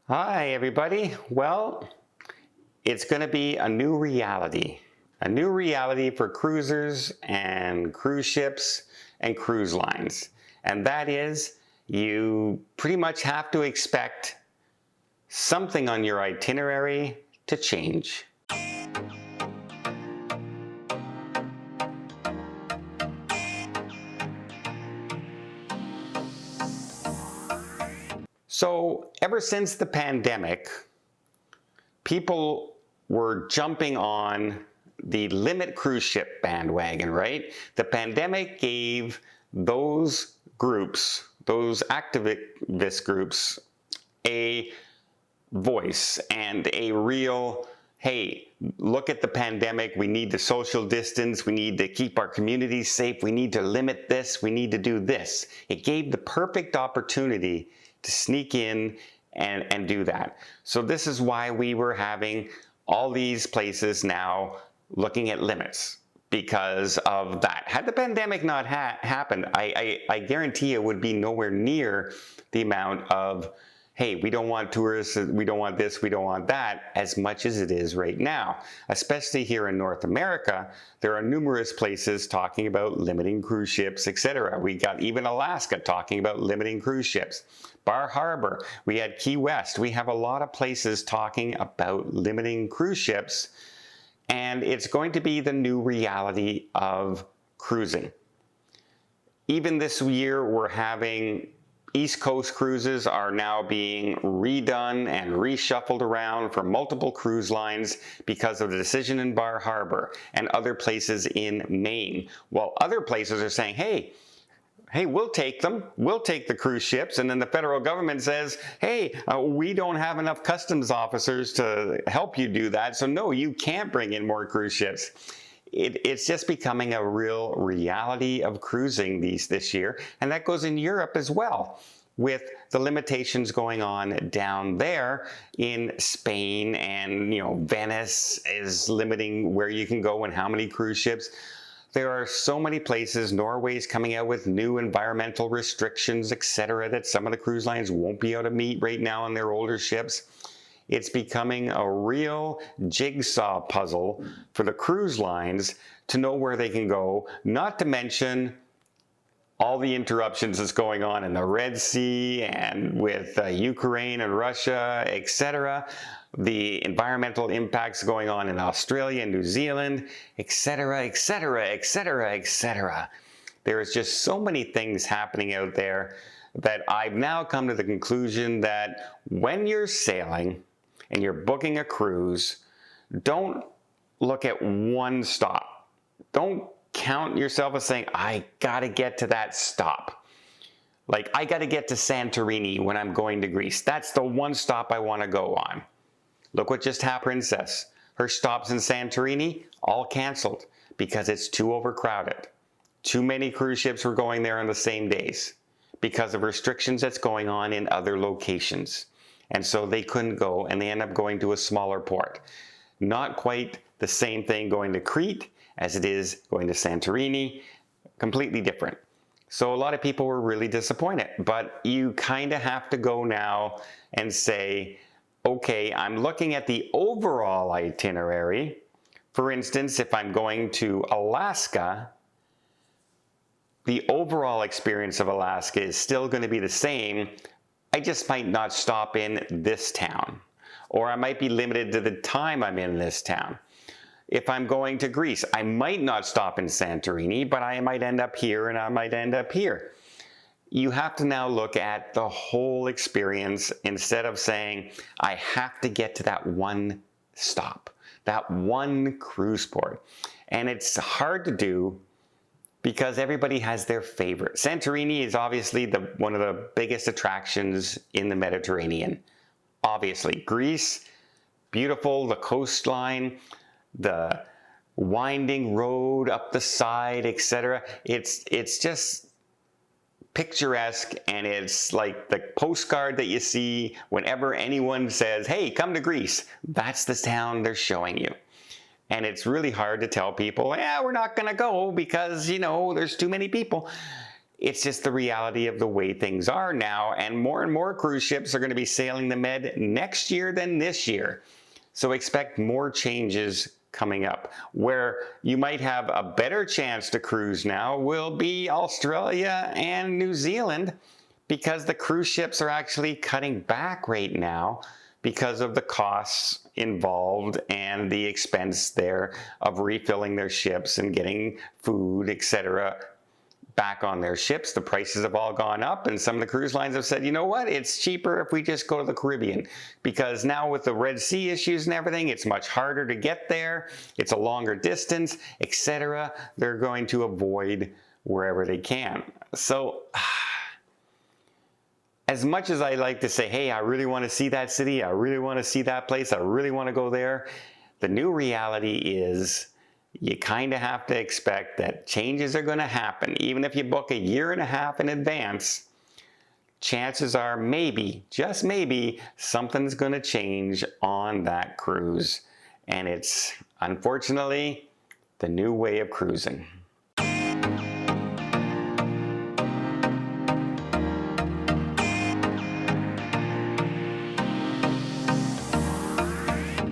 Hi, everybody. Well, it's going to be a new reality for cruisers and cruise ships and cruise lines. And that is, you pretty much have to expect something on your itinerary to change. So, ever since the pandemic, people were jumping on the limit cruise ship bandwagon, right? The pandemic gave those groups, those activist groups, a voice and a real, hey, look at the pandemic. We need to social distance. We need to keep our communities safe. We need to limit this. We need to do this. It gave the perfect opportunity to sneak in and do that. So this is why we were having all these places now looking at limits because of that. Had the pandemic not happened, I guarantee it would be nowhere near the amount of, hey, we don't want tourists, we don't want this, we don't want that, as much as it is right now. Especially here in North America, there are numerous places talking about limiting cruise ships, etc. We got even Alaska talking about limiting cruise ships. Bar Harbor, we had Key West. We have a lot of places talking about limiting cruise ships, and it's going to be the new reality of cruising. Even this year, we're having East Coast cruises are now being redone and reshuffled around for multiple cruise lines because of the decision in Bar Harbor and other places in Maine. While other places are saying, hey, we'll take them. We'll take the cruise ships. And then the federal government says, hey, we don't have enough customs officers to help you do that. So no, you can't bring in more cruise ships. It's just becoming a real reality of cruising this year. And that goes in Europe as well, with the limitations going on down there in Spain, and Venice is limiting where you can go and how many cruise ships. There are so many places. Norway's coming out with new environmental restrictions, etc., that some of the cruise lines won't be able to meet right now on their older ships. It's becoming a real jigsaw puzzle for the cruise lines to know where they can go, not to mention all the interruptions that's going on in the Red Sea and with Ukraine and Russia, etc., the environmental impacts going on in Australia and New Zealand, etc., etc., etc., etc. There is just so many things happening out there that I've now come to the conclusion that when you're sailing and you're booking a cruise, don't look at one stop. Don't count yourself as saying, I gotta get to that stop. Like, I gotta get to Santorini when I'm going to Greece. That's the one stop I wanna go on. Look what just happened, Princess. Her stops in Santorini, all canceled because it's too overcrowded. Too many cruise ships were going there on the same days because of restrictions that's going on in other locations. And so they couldn't go, and they end up going to a smaller port. Not quite the same thing going to Crete as it is going to Santorini, completely different. So a lot of people were really disappointed, but you kind of have to go now and say, okay, I'm looking at the overall itinerary. For instance, if I'm going to Alaska, the overall experience of Alaska is still going to be the same. I just might not stop in this town, or I might be limited to the time I'm in this town. If I'm going to Greece, I might not stop in Santorini, but I might end up here and I might end up here. You have to now look at the whole experience instead of saying, I have to get to that one stop, that one cruise port. And it's hard to do because everybody has their favorite. Santorini is obviously one of the biggest attractions in the Mediterranean. Obviously, Greece, beautiful, the coastline, the winding road up the side, etc. It's just picturesque, and it's like the postcard that you see whenever anyone says, hey, come to Greece. That's the town they're showing you. And it's really hard to tell people, yeah, we're not going to go because, there's too many people. It's just the reality of the way things are now, and more cruise ships are going to be sailing the Med next year than this year. So expect more changes coming up. Where you might have a better chance to cruise now will be Australia and New Zealand, because the cruise ships are actually cutting back right now because of the costs involved and the expense there of refilling their ships and getting food, etc., back on their ships. The prices have all gone up, and some of the cruise lines have said, you know what, it's cheaper if we just go to the Caribbean, because now with the Red Sea issues and everything, it's much harder to get there, it's a longer distance, etc. They're going to avoid wherever they can. So as much as I like to say, hey, I really want to see that city, I really want to see that place, I really want to go there, the new reality is you kind of have to expect that changes are going to happen. Even if you book a year and a half in advance, chances are maybe, just maybe, something's going to change on that cruise. And it's, unfortunately, the new way of cruising.